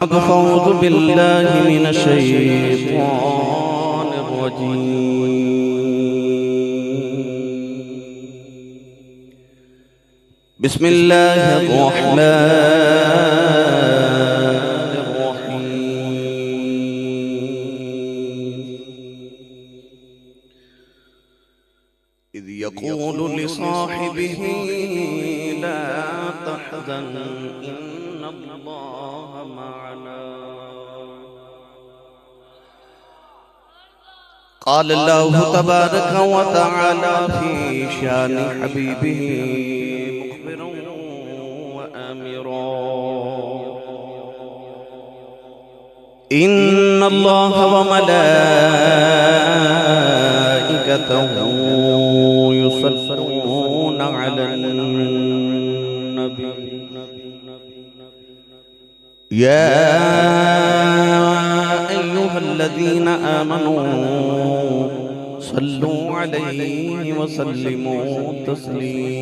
فأعوذ بالله من الشيطان الرجيم. بسم الله الرحمن الرحيم. إذ يقول لصاحبه لا تحزن إن الله معنا. قال الله تبارك وتعالى في شان حبيبه مخبرا وآمرا: إن الله وملائكته يصلون على النبي يا أيها الذين آمنوا صلوا عليه وسلموا تسليما.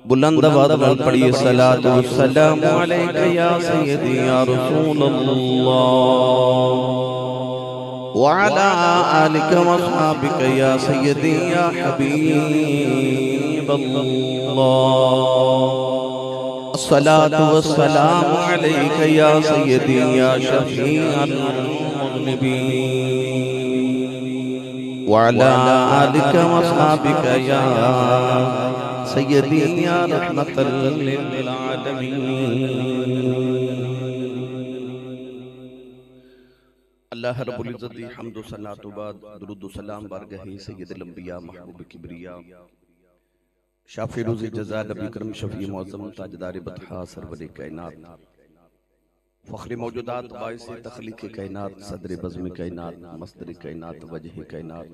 بلند آواز نال پڑھیے صلاۃ والسلام علیک یا سیدی یا رسول اللہ وعلى آلك وصحابك يا سيدي يا حبيب الله. الصلاة والسلام عليك يا سيدي يا شفيع المذنبين وعلى آلك وصحابك يا سيدي يا رحمة للعالمين. اللہ رب العزت دی حمد و ثنا تو بعد درود و سلام بارگاہ سید الانبیاء محبوب کبریا شافی روزی جزا نبی کرم شفیع معظم تاجدار بطحا سرور کائنات فخر موجودات باعث تخلیق کائنات صدر بزم کائنات مصدر کائنات وجہ کائنات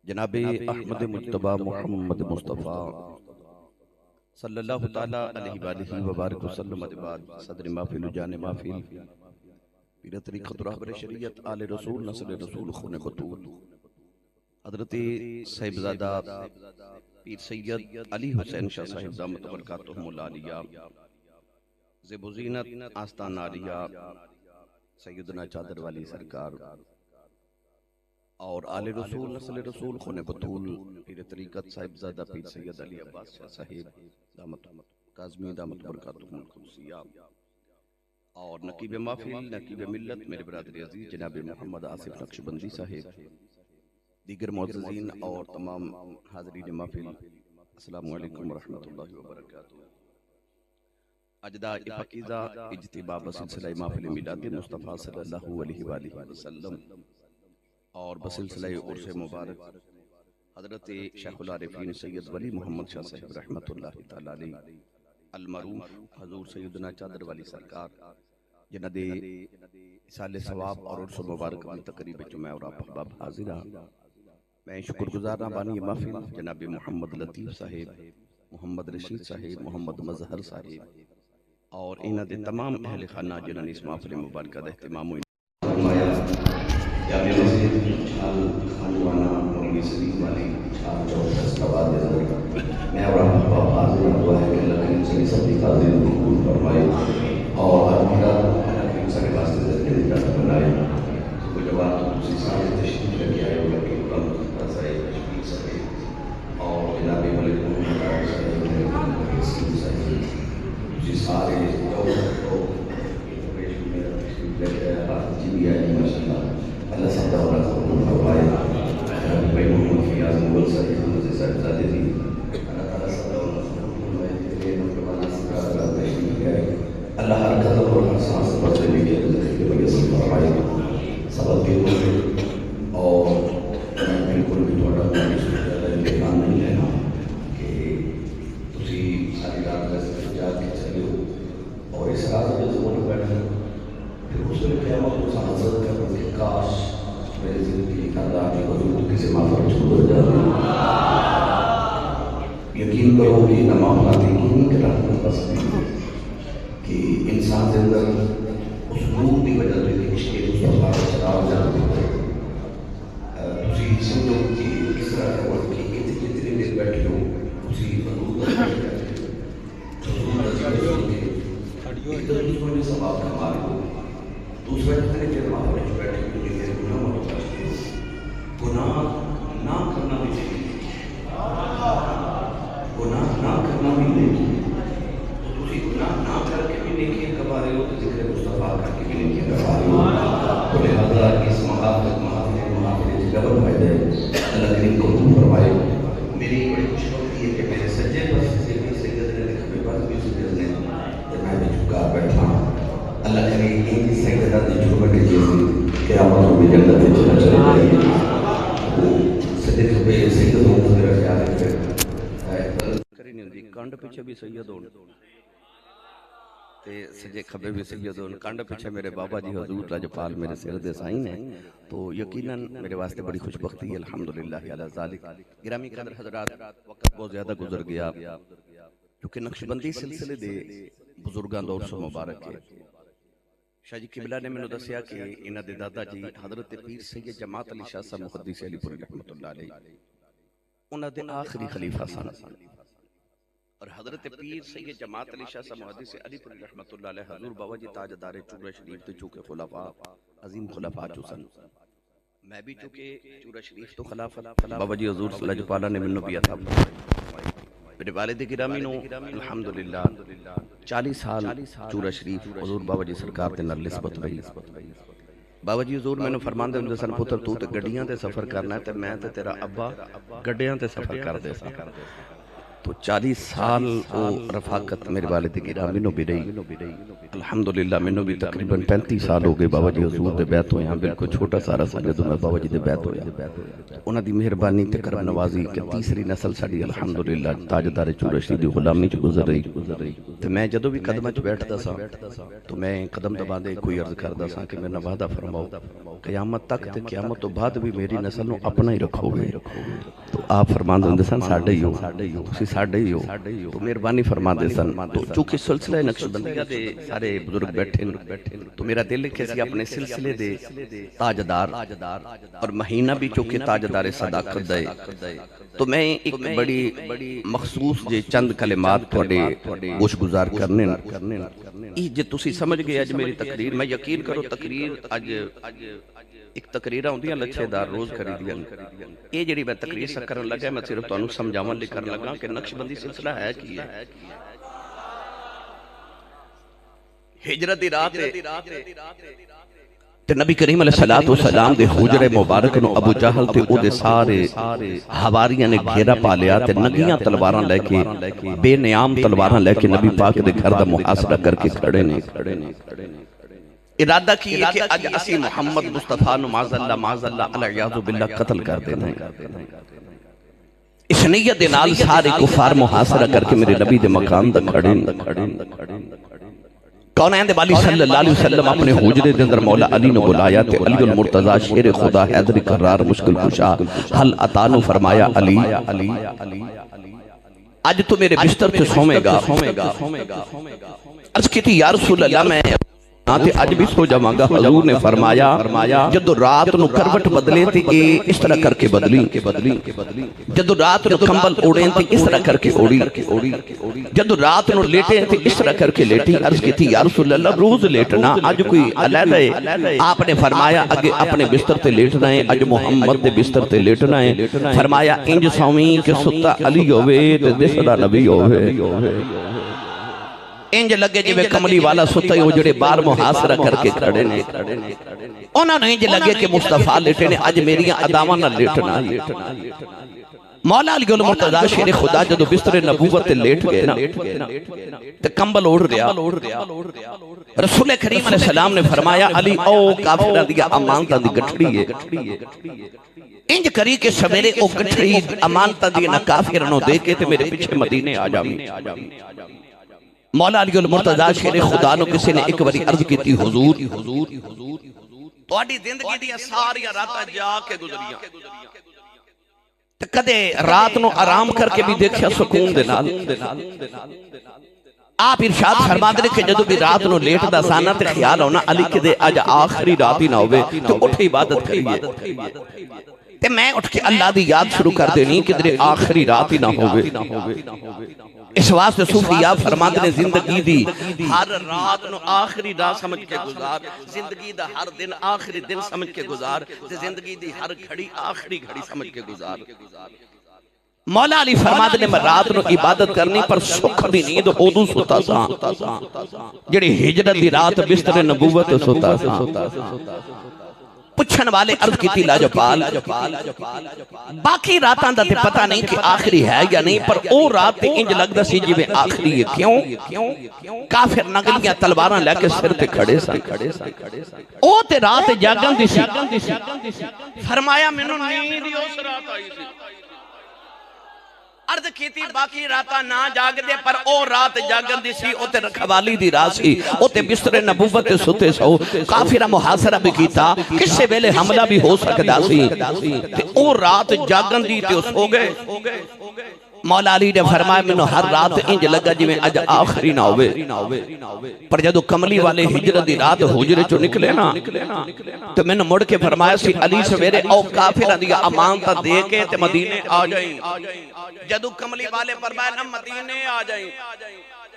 جناب احمد مجتبی محمد مصطفیٰ صلی اللہ تعالی علیہ وآلہ وبارک وسلم ادباد صدر محفل جان محفل پیر طریقت رہبر شریعت آل رسول نسل رسول خون بطول حضرت صاحبزادہ پیر سید علی حسین شاہ صاحب دامت برکاتہم العالیہ زیب و زینت آستان عالیہ سیدنا چادر والی سرکار اور آل رسول نسل رسول خون بطول پیر طریقت صاحبزادہ پیر سید علی عباس شاہ صاحب دامت کاظمی دامت برکاتہم القدسیہ اور نقیب محفل نقیب ملت میرے برادر عزیز جناب محمد آصف نقشبندی صاحب دیگر معززین اور تمام حاضرین محفل السلام علیکم ورحمۃ اللہ وبرکاتہ. اجداء پاکیزہ اجتماع بسلسلہ محفل میلاد مصطفیٰ صلی اللہ علیہ وآلہ وسلم اور بسلسلہ عرس مبارک حضرت شیخ العارفین سید ولی محمد شاہ صاحب رحمۃ اللہ تعالی علیہ المعروف حضور سیدنا چادر والی سرکار جنہ سال ثواب اور عرس مبارک میں تقریب جمعہ اور آپ احباب حاضرہ. میں شکر گزارنا بانی محفل جناب محمد لطیف صاحب محمد رشید صاحب محمد مظہر صاحب اور انہ دے تمام اہل خانہ جنہوں نے اس محفل مبارکہ دا اہتمام ہوئی. جامع مسجد چھال خانوانہ مولوی سلیم والی چھال چوک دستاواد اندر میں اور آپ احباب حاضرہ دعا ہے کہ اللہ کریم صلی سب کی قاضر قبول فرمائے اور آج میرا اللہ کریم صلی واسطے ذکر نجات بنائے. تو جواب تو اسی سارے تشریف لگی آئے ہوگا کہ قرآن مقدس صاحب تشریف صاحب اور جناب ملک محمد صاحب سلیم صاحب اسی سارے تو میرا تشریف لگی آئے بات جی بھی آئی ماشاءاللہ اللہ سب دورہ قبول فرمائے. جناب بھائی محمد فیاض مغل صاحب مزے صاحب زادے دی اللہ تعالیٰ سب دورہ قبول فرمائے. تیرے نوجوانہ سکار اللہ تشریف لگی اللہ ہر قدر اور ہر سانس بچے لے کے رزق کے بڑے سے فرمائے. سبب بھی ہوئے اور بالکل بھی تھوڑا امتحان نہیں لینا کہ تسی ساری رات میں جا کے چلے ہو اور اس رات میں زمانے بیٹھے پھر اس نے قیامت کو حضرت کرنے کہ کاش میری زندگی کا داخل حضور کسی معافر چھوڑ جاتی. یقین کرو کہ نماز لاتی یقین کے رحمت بس کہ انسان کے اندر اس نور کی وجہ سے عشق مصطفیٰ کا چراغ جاتا ہے. تسی سمجھو کہ کس طرح ہے وقت کی اتنی دیر بیٹھے ہو اسی حضور کا ثواب کما لو. دوسرا جتنے چیر وہاں پر بیٹھے ہوئے میرے گناہ اور بچتے گناہ نہ کرنا بھی چاہیے. گناہ نہ کرنا بھی نہیں. تو تسی گناہ نہ کر کے بھی نیکیاں کما رہے ہو تو ذکر مصطفیٰ کر کے بھی نیکیاں کما رہے ہو. تو لہٰذا اس محافظ ڈبل فائدہ ہے. اللہ کریم کو فرمائے. میری بڑی خوش بختی ہے کہ میرے سجے پر سید نے کھبے پر بھی سید نے میں بھی جھکا بیٹھا. اللہ کریم ان سیدہ دی جھکا کے جیسے قیامت میں جنت میں چلا چلے جائیں گے. سجے کھبے سید ہوں میرا خیال ہے کریں دی کانڈ پیچھے بھی سید ہوں تے سجے کھبے بھی سید ہوں. کانڈ پیچھے میرے بابا جی حضور لاجپال میرے سر دے سائن ہیں. تو یقیناً میرے واسطے بڑی خوش بختی ہے. الحمدللہ علی ذالک. گرامی قدر حضرات وقت بہت زیادہ گزر گیا کیونکہ نقشبندی سلسلے دے بزرگاں دور سے مبارک ہے. شاہ جی قبلہ نے میں دسیا کہ انہاں دے دادا جی حضرت پیر سید جماعت علی شاہ صاحب محدث علی پوری رحمۃ اللہ علیہ انہاں دے آخری خلیفہ سن. اور حضرت پیر سید جماعت علی شاہ صاحب محدث علی پوری رحمۃ اللہ علیہ حضور بابا جی تاجدار چورہ شریف تے چونکہ خلفاء عظیم خلفاء جو سن. میں بھی چونکہ چورہ شریف تو خلافت بابا جی حضور صلی اللہ علیہ وسلم نے منو بھی عطا فرمائی. میرے والد گرامی نو الحمدللہ 40 سال چورہ شریف حضور بابا جی سرکار دے نال نسبت رہی. بابا جی حضور میں نے فرماندے ہوندے سن پتر تو تے گڈیاں تے سفر کرنا ہے تے میں تے تیرا ابا گڈیاں تے سفر کر دے سا. تو 40 سال او رفاقت میرے والد گرامی نو بھی رہی. الحمدللہ میں نو بھی تقریباً 35 سال ہو گئے بابا جی حضور دے بیعت ہوئے ہیں. بالکل چھوٹا سارا سا جدوں میں بابا جی دے بیعت ہویا. انہاں دی مہربانی تے کرم نوازی کہ تیسری نسل ساڈی الحمدللہ تاجدار چورہ شریف دی غلامی چ گزر رہی. تے میں جدوں بھی قدماں چ بیٹھدا سا تو میں قدم دبا دے کوئی عرض کردا سا کہ میرا وعدہ فرماؤ قیامت تک تے قیامت تو بعد بھی میری نسل نو اپنا ہی رکھو گے. تو آپ فرماندے ہوندے سن ساڈے ہی ہو تسی ساڈے ہی ہو. تو مہربانی فرما دے سن. تو چونکہ سلسلہ نقشبندیہ دے سارے بزرگ بیٹھے تو میرا دل لکھے سی اپنے سلسلے دے تاجدار اور مہینہ بھی چونکہ تاجدار صداقت دے. تو میں ایک بڑی مخصوص جے چند کلمات تھوڑے گوش گزار کرنے جے تسی سمجھ گئے اج میری تقریر. میں یقین کرو تقریر اج ایک تقریرہ ہوندیاں لچھے دار روز کری دیاں. یہ جڑی میں تقریر سے کرن لگا میں صرف تانوں سمجھاون لے کرن لگا کہ نقشبندی سلسلہ ہے کی ہے. ہجرت دی رات تے نبی کریم علیہ السلام دے حجرے مبارک نو ابو جہل تے او دے سارے حواریاں نے گھیرا پا لیا تے نگیاں تلواراں لے کے بے نیام تلواراں لے کے نبی پاک دے گھر دا محاصرہ کر کے کھڑے نے. ارادہ کی کہ اج اسی محمد مصطفیٰ نو معاذ اللہ علیہ باللہ قتل کر دینا ہے. اس نیت دے نال سارے کفار محاصرہ کر کے میرے نبی دے مقام دا کھڑے. کونین دے والی صلی اللہ علیہ وسلم اپنے حجرے دے اندر مولا علی نو بلایا تے علی المرتضی شیر خدا حیدر کرار مشکل کشا حل عطا نو فرمایا علی اج تو میرے بستر تے سومے گا. عرض کی تھی یا رسول اللہ میں آتے اج بھی سو جاواں گا. حضور نے فرمایا جدو رات نو کروٹ بدلے تے اس طرح کر کے بدلی. جدو رات نو کمبل اوڑیں تے اس طرح کر کے اوڑی. جدو رات نو لیٹیں تے اس طرح کر کے لیٹی. عرض کی تھی یا رسول اللہ روز لیٹنا اج کوئی علیحدہ ہے؟ آپ نے فرمایا اگے اپنے بستر تے لیٹنا ہے اج محمد دے بستر تے لیٹنا ہے. فرمایا انج سویں کہ ستا علی ہوئے تے دسدا نبی ہوئے. انج لگے جوے کملی والا ستے ہو جڑے بار محاصرہ کر کے کھڑے نے. انہاں نے انج لگے کہ مصطفیٰ لیٹے نے اج میریاں اداواں نہ لیٹنا. مولا علی المرتضی شیر خدا جدو بستر نبوت لیٹ گئے نا تے کمبل اوڑھ رہا. رسول کریم علیہ السلام نے فرمایا علی او کافرہ دیا امانتہ دی گٹھڑی ہے. انج کری کہ سویرے او گٹھڑی امانتہ دی نہ کافرنوں دے کے تے میرے پیچھے مدینے آ جاویں. مولا علی المرتضی شیر خدا نو کسی نے ایک باری عرض کی تھی حضور تواڈی زندگی دی ساری راتاں جا کے گزریاں تے کدے رات نو آرام کر کے بھی دیکھیا سکون دے نال. آپ ارشاد فرماندے نے کہ جدو بھی رات نو لیٹ دا سانا تے خیال ہونا علی کے دے اج آخری رات ہی نہ ہوئے تو اٹھ عبادت کریے. تے میں اٹھ کے اللہ دی یاد شروع کر دینی کدھر آخری رات ہی نہ ہوئے اس واسطے صوفیاء فرماتے نے زندگی دی ہر رات نو آخری رات سمجھ کے گزار زندگی دا ہر دن آخری دن سمجھ کے گزار زندگی دی ہر گھڑی آخری گھڑی سمجھ کے گزار مولا علی فرماتے نے میں رات نو عبادت کرنی پر سکھ دی نیند ہودو سوتا سا جڑی ہجرت دی رات بستر نبوت سوتا سا پچھن والے عرض کی تھی لاجپال باقی راتاں دا تے پتہ نہیں کہ آخری ہے یا نہیں پر او رات تے انج لگ دا سی جی میں آخری ہے کیوں کافر نگلیاں تلواراں لے کے سر تے کھڑے سن او تے رات جاگن دی سی فرمایا مینوں نیند ہی اس رات آئی سی عرض کی تھی باقی راتا نہ جاگ دے پر او رات جاگن دی سی او تے رکھوالی دی رات سی او تے بستر نبوت ستے سو کافرہ محاصرہ بھی کیتا کسے ویلے حملہ بھی ہو سکتا سی تے او رات جاگن دی تے سو گئے مولا علی نے فرمایا میں ہر رات انج لگا جی میں اج آخری نہ ہوئے پر جدو کملی والے ہجرت دی رات حجرے چو نکلے نا تو میں نے مڑ کے فرمایا سی علی سویرے او کافرہ دیا امانتا دے کے تے مدینے آ جائیں جدو کملی والے فرمایا نا مدینے آ جائیں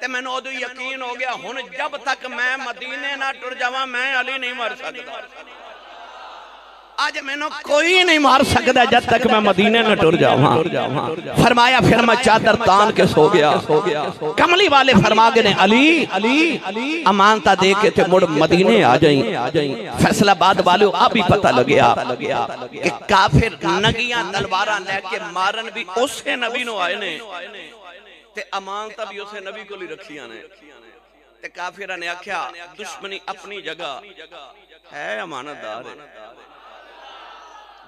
تے میں نے ادو یقین ہو گیا ہن جب تک میں مدینے نہ ٹر جاواں میں علی نہیں مر سکتا آج میں نے کوئی نہیں مار سکتا جب تک میں مدینے نہ ٹر جاواں فرمایا پھر میں چادر تان کے سو گیا کملی والے فرما گئے علی امانتا دے کے تھے مڑ مدینے آ جائیں فیصلہ باد والے آپ بھی پتہ لگیا کہ کافر نگیاں تلواراں لے کے مارن بھی اسے نبی نو آئے نے تے امانتا بھی اسے نبی کو لی رکھیاں نے تے کافرہ نے آکھیا دشمنی اپنی جگہ ہے امانت دار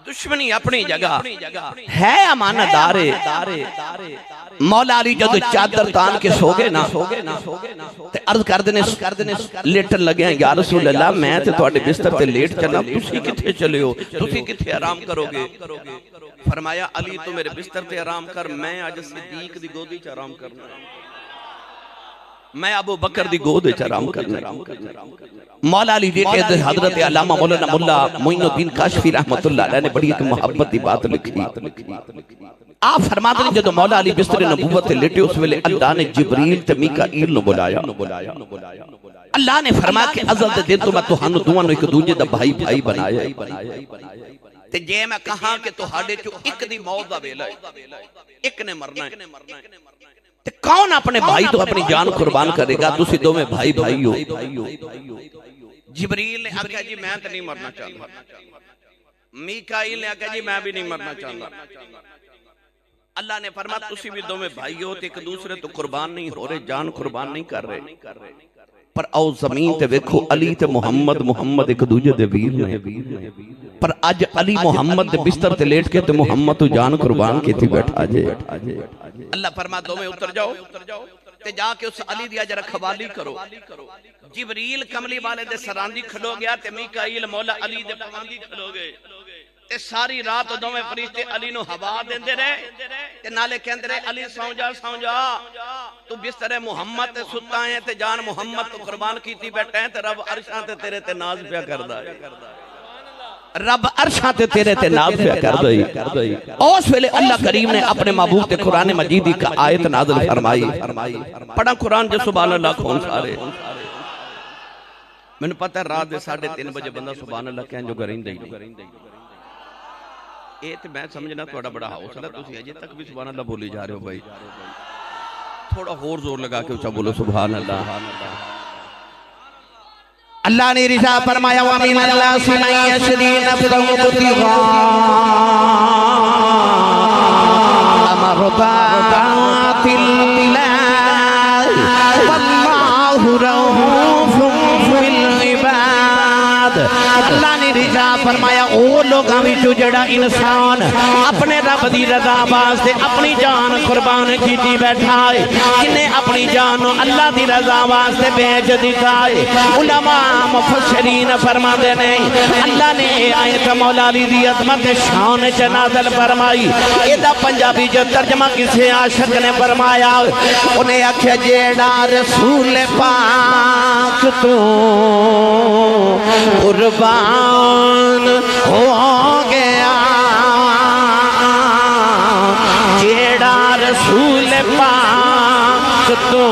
دشمنی اپنی جگہ ہے امانت دارے مولا علی جدو چادر تان کے سو گئے نا تے عرض کر دینے لیٹن لگے ہیں یا رسول اللہ میں تے تواڈے بستر تے لیٹ چلا تسی کتھے چلے ہو تسی کتھے آرام کرو گے فرمایا علی تو میرے بستر تے آرام کر میں آج صدیق دی گودی چ آرام کرنا میں ابو بکر دی گود وچ آرام کرنا مولا علی دیکھے حضرت علامہ مولانا ملا معین الدین کاشفی رحمت اللہ علیہ نے بڑی ایک محبت دی بات لکھی آپ فرماتے ہیں جدو مولا علی بستر نبوت تے لیٹے اس ویلے اللہ نے جبریل تے میکائیل نو بلایا اللہ نے فرمایا کہ ازل دے دن تو میں تہانو دوواں نو ایک دوجے دا بھائی بھائی بنایا تے جے میں کہاں کہ تہاڈے چوں ایک دی موت دا ویلا ہے ایک نے مرنا ہے تے کون اپنے بھائی تو اپنی جان قربان کرے گا تسی دو میں بھائی بھائی ہو جبریل نے آکھا جی میں تے نہیں مرنا چاہتا میکائیل نے آکھا جی میں بھی نہیں مرنا چاہتا اللہ نے فرمایا تسی بھی دو میں بھائی ہو تے ایک دوسرے تو قربان نہیں ہو رہے جان قربان نہیں کر رہے پر او زمین تے ویکھو علی تے محمد ایک دوجے دے ویر نے پر اج علی محمد دے بستر تے لیٹ کے تے محمد تو جان قربان کیتی بیٹھا جے اللہ فرما دو میں اتر جاؤ تے جا کے اس علی دیا جرا رکھوالی کرو جبریل کملی والے دے سراندی کھلو گیا تے میکائیل مولا علی دے پواندی کھلو گئے تے ساری رات دو میں فرشتے علی نو ہوا دیندے رہے تے نالے کہندے رہے علی سو جا تو بستر محمد تے ستا ہے تے جان محمد تو قربان کیتی بیٹھے ہیں تے رب عرشاں تے تیرے تے ناز پیا کردا ہے رب عرشاں تے تیرے تے ناز پیا کردئی اس ویلے اللہ کریم نے اپنے محبوب تے قرآن مجیدی کا آیت نازل فرمائی پڑھا قرآن جو سبحان اللہ کون سارے میں نے پتہ ہے رات دے 3:30 بجے بندہ سبحان اللہ کہیں جو گرین دے اے تے میں سمجھنا تھوڑا بڑا حوصلہ تسی اجے تک بھی سبحان اللہ بولی جا رہے ہو بھائی تھوڑا اور زور لگا کے اچھا بولو سبحان اللہ اللہ نے رضا فرمایا وَمِنَ اللَّهِ مَن يَشْرِي نَفْسَهُ ابْتِغَاءَ مَرْضَاتِ اللَّهِ وَاللَّهُ رَءُوفٌ بِالْعِبَادِ اللہ نے رضا فرمایا او لوگاں وچ جڑا انسان اپنے رب دی رضا واسطے اپنی جان قربان کیتی بیٹھا ہے جنے اپنی جان اللہ دی رضا واسطے بیچ دیتا ہے علماء مفسرین فرماتے ہیں اللہ نے آیت مولا علی دی عظمت شان چ نازل فرمائی ایدا پنجابی جو ترجمہ کسی عاشق نے فرمایا انہیں آکھیا جیڑا رسول پاک تو قربان ہو گیا تو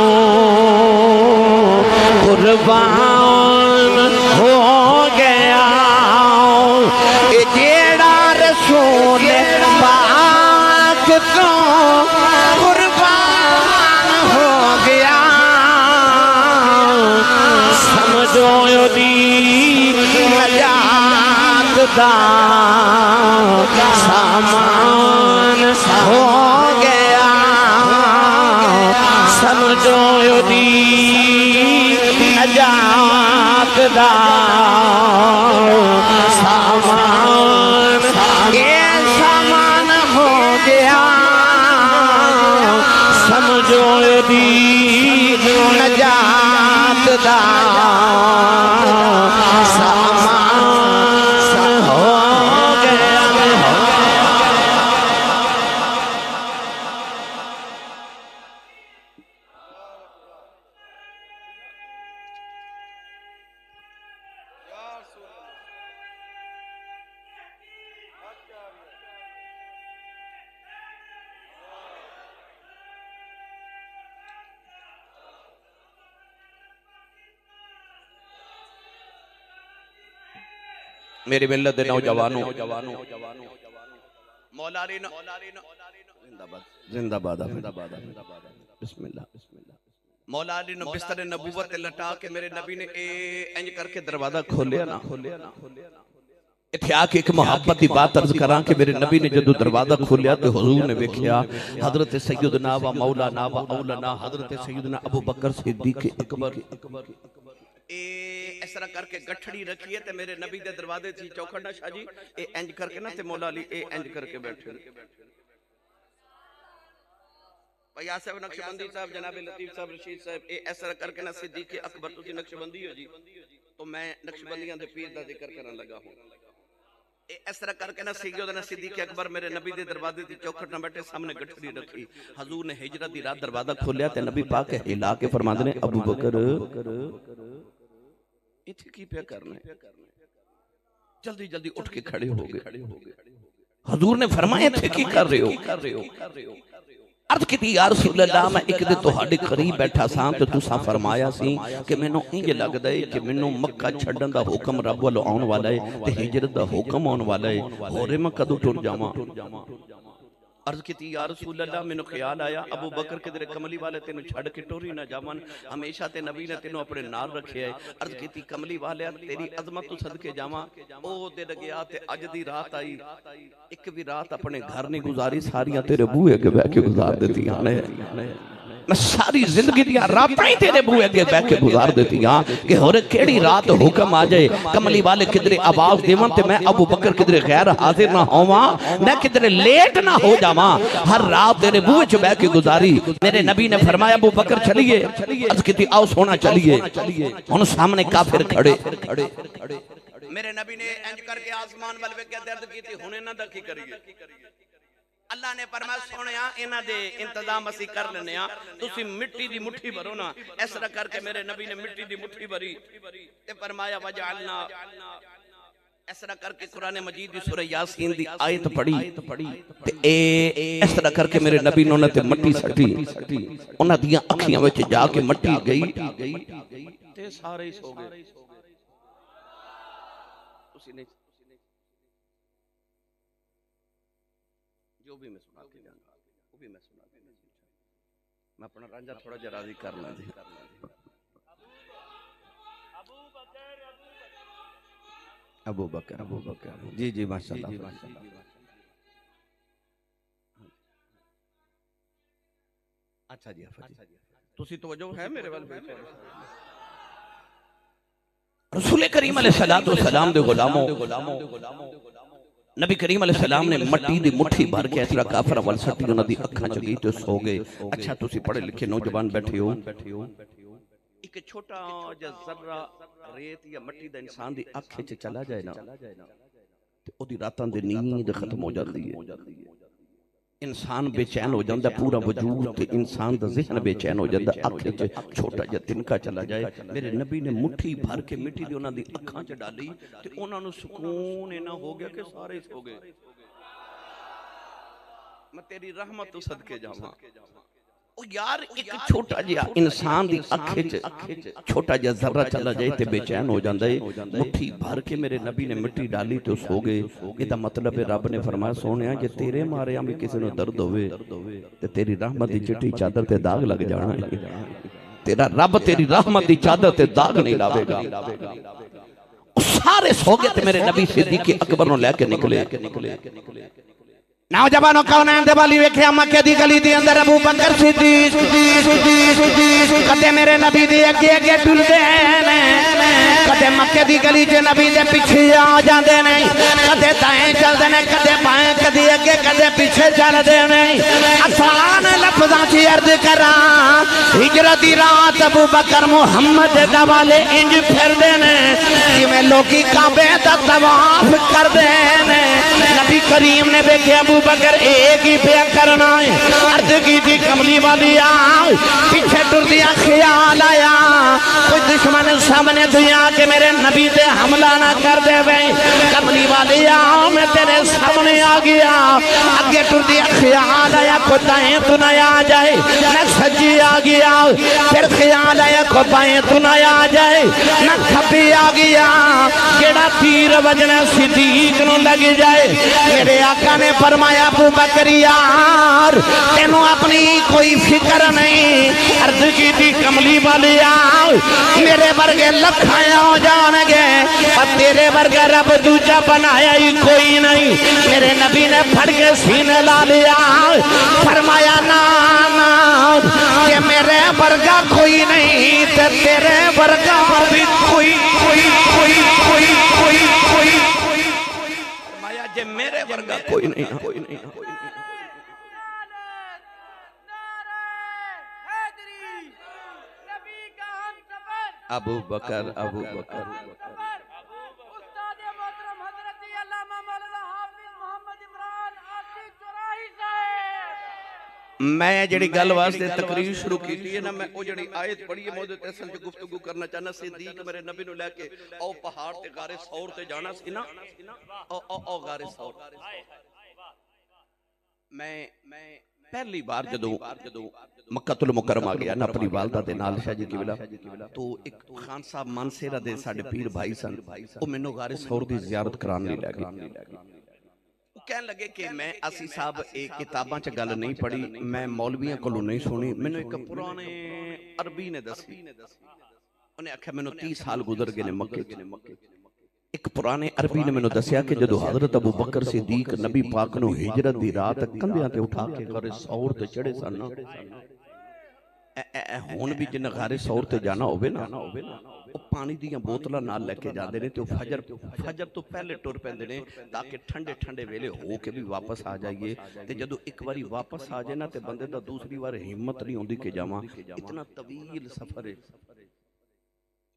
قربان ہو گیا جیڑا رسول پاک تو قربان ہو گیا سمجھو دی نجات دا سامان ہو گیا سمجھو دی نجات دا سامان یہ سامان ہو گیا سمجھو دی نجات دا سامان ہو گیا میری ملت دے نوجوانوں مولا علی زندہ باد بسم اللہ مولا علی نو بستر نبوت لٹا کے میرے نبی نے انج کر کے دروازہ کھولیا نا اتھے آکے ایک محبت دی بات عرض کران کہ میرے نبی نے جدو دروازہ کھولیا تو حضور نے ویکھیا حضرت سیدنا و مولانا و اولانا حضرت سیدنا ابو بکر صدیق اکبر اس طرح کر کے گٹھڑی رکھی ہے تے میرے نبی دے دروازے تھی چوکھڑا شاہ جی اے انج کر کے نا تے مولا علی اے انج کر کے بیٹھے بھائی آصف نقشبندی صاحب جناب لطیف صاحب رشید صاحب اے اس طرح کر کے نا صدیق اکبر تو نقشبندی ہو جی تو میں نقشبندیاں دے پیر دا ذکر کرنے لگا ہوں اس طرح کر کے نا سیدنا صدیق اکبر میرے نبی دے دروازے دی چوکھٹ نہ بیٹھے سامنے گٹھڑی رکھی حضور نے ہجرت دی رات دروازہ کھولیا تے نبی پاک ہلا کے فرماندے نے ابو بکر اتھے کی پیا کرنا ہے جلدی جلدی اٹھ کے کھڑے ہو گئے حضور نے فرمایا اتھے کی کر رہے ہو عرض کی تھی یا رسول اللہ میں ایک دے تہاڈے قریب بیٹھا ساں تے تساں فرمایا سی کہ مینوں انج لگدا ہے کہ مینوں مکہ چھڈن دا حکم رب والوں آن والا ہے تے ہجرت دا حکم آن والا ہے ہورے میں کدوں ٹر جاواں عرض کی تھی یا رسول اللہ میں نے خیال آیا ابو بکر کے در کملی والے تینوں چھڑ کے ٹوری نہ جاون ہمیشہ تے نبی نے تینوں اپنے نال رکھے ہے عرض کی تھی کملی والے تیری عظمت تو صدقے جاواں او دے لگیا تے اج دی رات آئی ایک بھی رات اپنے گھر نہیں گزاری ساریاں تیرے بوئے کے بہ کے گزار دیتی ہیں میں ساری زندگی دیا راتیں ہی تیرے بوئے کے بہ کے گزار دیتی ہاں کہ ہورے کیڑی رات حکم آ جائے کملی والے کدرے آواز دیوان تے میں ابو بکر کدرے غیر حاضر نہ ہوا میں کدرے لیٹ نہ ہو جاواں ہر رات تیرے بوئے چ بہ کے گزاری میرے نبی نے فرمایا ابو بکر چلیے عرض کی تھی آؤ سونا چلیے ان سامنے کافر کھڑے میرے نبی نے انج کر کے آسمان والے کے درد کی تھی ہونے نہ دکی کریے اللہ نے فرمایا سونیا انہاں دے انتظام اسی کر لینے ہاں تسی مٹی دی مٹھی بھرو نا اس طرح کر کے میرے نبی نے مٹی دی مٹھی بھری تے فرمایا وجعلنا اس طرح کر کے قرآن مجید دی سورہ یاسین دی آیت پڑھی تے اس طرح کر کے میرے نبی نے تے مٹی سٹی انہاں دیاں اکھیاں وچ جا کے مٹی گئی تے سارے سو گئے تسی نے جو بھی میں سنا کے جانا وہ بھی میں سنا کے میں اپنا رانجہ تھوڑا جا راضی کرنا دی ابو بکر جی جی ماشاءاللہ اچھا جی تسی توجہ ہے میرے وال رسول کریم علیہ السلام دے غلاموں نبی کریم علیہ السلام نے مٹی دی مٹھی بھر کے اس طرح کافر وال سٹی انہاں دی اکھاں چ گئی تے سو گئے اچھا تسی پڑھے لکھے نوجوان بیٹھے ہو ایک چھوٹا جا ذرہ ریت یا مٹی دا انسان دی اکھ وچ چلا جائے نا تے او دی راتاں دی نیند ختم ہو جاندی ہے انسان بے چین ہو جاندہ پورا وجود تے انسان دا ذہن بے چین ہو جاندہ اکھ وچ چھوٹا جا تنکا چلا جائے میرے نبی نے مٹھی بھر کے مٹی دی انہاں دی اکھاں چ ڈالی تے انہاں نو سکون اینا ہو گیا کہ سارے سو گئے میں تیری رحمت تو صدقے جاواں یار ایک چھوٹا جہا انسان دی اکھے چھوٹا جہا ذرہ چلا جائے تے بے چین ہو جاندہ ہے. مٹھی بھر کے میرے نبی نے مٹی ڈالی تو سو گئے. یہ دا مطلب ہے رب نے فرمایا سونیا جے تیرے مارے ہمیں کسی نے درد ہوئے تے تیری رحمت دی چٹی چادر تے داغ لگ جانا ہے. تیرا رب تیری رحمت دی چادر تے داغ نہیں لاوے گا. سارے سو گئے تے میرے نبی صدیق اکبر نو لے کے نکلے. نوجوانوں کونین دے والی ویکھیا مکے دی گلی دی اندر ابو بکر صدیق کدے میرے نبی دی اگے اگے ٹردے نے کدے مکے دی گلی چ نبی دے پیچھے آ جاندے نے کدے دائیں چلدے نے کدے بائیں کدے اگے کدے پیچھے چلدے نے. آسان لفظاں چ عرض کراں ہجرت دی رات ابو بکر محمد دے والے انج پھردے نے جویں لوکی کعبے دا طواف کردے نے. نبی کریم نے ویکھیا ابو بکر ایک ہی پیا کرنا ہے. عرض کی تھی کملی والی آؤ پیچھے ٹر دیا خیال آیا کوئی دشمن سامنے دیا کہ میرے نبی تے حملہ نہ کر دے بھئی. کملی والی آؤ میں تیرے سامنے آ گیا. آگے ٹر دیا خیال آیا کوئی دائیں تو نہ آ جائے نہ سجی آ گیا. پھر خیال آیا کوئی بائیں تو نہ آ جائے نہ کھپی آ گیا. کیڑا تیر وجنا صدیق نو لگ جائے. میرے آقا نے فرمایا ابو بکر یار تینوں اپنی کوئی فکر نہیں. عرض کی تھی کملی والی آؤ میرے ورگے لکھایا ہو جان گے اور تیرے ورگا رب دوجہ بنایا ہی کوئی نہیں. میرے نبی نے پھڑ کے سینے لا لیا فرمایا نا کہ میرے ورگا کوئی نہیں تے تیرے ورگا بھی کوئی فرمایا جے میرے ورگا کوئی نہیں. ابو بکر میں جڑی گل واسطے تقریر شروع کی ہے نا میں وہ جڑی آیت پڑھی ہے موجود اصل جو گفتگو کرنا چاہنا صدیق میرے نبی نو لے کے او پہاڑ تے غار ثور تے جانا سی نا او غار ثور. میں پہلی بار جدوں مکہ المکرمہ گیا نا اپنی والدہ دے نال شاہ جی کی بلا تو ایک خان صاحب مانسیرہ دے ساڑھے پیر بھائی سن وہ میں نو غار ثور دی زیارت کران نہیں لگی. کہنے لگے کہ میں اسی صاحب ایک کتاباں چا گل نہیں پڑھی میں مولویاں کلو نہیں سنی. میں نے ایک پرانے عربی نے دسی انہیں آکھا میں نے 30 سال گزر گئے مکے. ایک پرانے عربی نے میں نے دسیا کہ جدو حضرت ابو بکر صدیق نبی پاک نو ہجرت دی رات کندیاں تے اٹھا کے غار ثور تے چڑھے سن ہون بھی جن غار ثور تے جانا ہوئے نا وہ پانی دیاں بوتلاں نال لے کے جاندے نے تو فجر تو پہلے ٹر پیندے نے تاکہ ٹھنڈے ویلے ہو کے بھی واپس آ جائیے. تے جدو ایک باری واپس آ جائے نا تے بندے دا دوسری بار ہمت نہیں ہوندی کہ جاواں. اتنا طویل سفر ہے.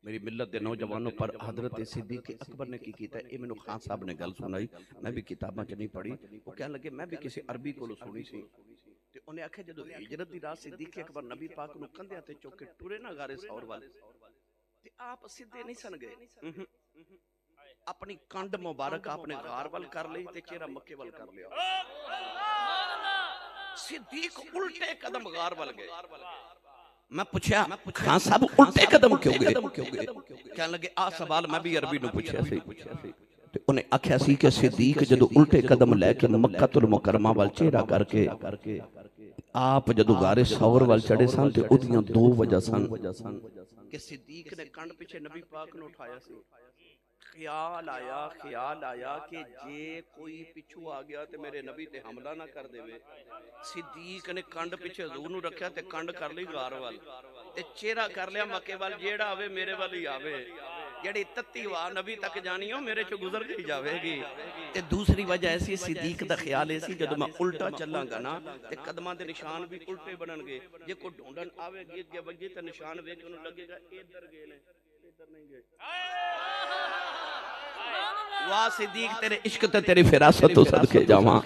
میری ملت دے نوجوانوں پر حضرت صدیق اکبر نے کی کیتا ہے. اے مینوں خان صاحب نے گل سنائی میں بھی کتاباں چ نہیں پڑھی. وہ کہنے لگے میں بھی کسی عربی کولوں سنی سی تے انہیں آکھیا جدو ہجرت دی رات صدیق اکبر نبی پاک نو کندھیاں تے چوک کے ٹرے نا غار ثور والے تے آپ سیدھے نہیں سن گئے. اپنی کنڈ مبارک آپ نے غار وال کر لی تے چہرہ مکے وال کر لیا. صدیق الٹے قدم غار وال گئے. میں پوچھا خان صاحب الٹے قدم کیوں گئے؟ کہنے لگے آ سوال میں بھی عربی نو پوچھا سی. انہیں آکھیا سی کہ صدیق جدو الٹے قدم لے کے مکہ المکرمہ وال چہرہ کر کے آپ جدو غار ثور وال چڑھے سن تے اودیاں دو وجہ سن کہ صدیق نے کنڈ پیچھے نبی پاک نو اٹھایا سی. خیال آیا کہ جے کوئی پچھو آ گیا تے میرے نبی تے حملہ نہ کر دے وے. صدیق نے کنڈ پیچھے حضور نو رکھیا تے کنڈ کر لی غار وال تے چہرہ کر لیا مکے وال جیڑا آوے میرے وال ہی آوے. جیڑی تتی ہوا نبی تک جانی ہو میرے چو گزر کے جاوے گی. تے دوسری وجہ ایسی صدیق دا خیال ایسی جدو میں الٹا چلاں گا نا تے قدماں دے نشان بھی الٹے بنن گے. جے کو ڈھونڈن آوے گیت گیا وجے تے نشان ویکھ انہوں لگے گا ادھر گئے نے ادھر نہیں گئے. واہ صدیق تیرے عشق تے تیری فراست تو صدقے جاواں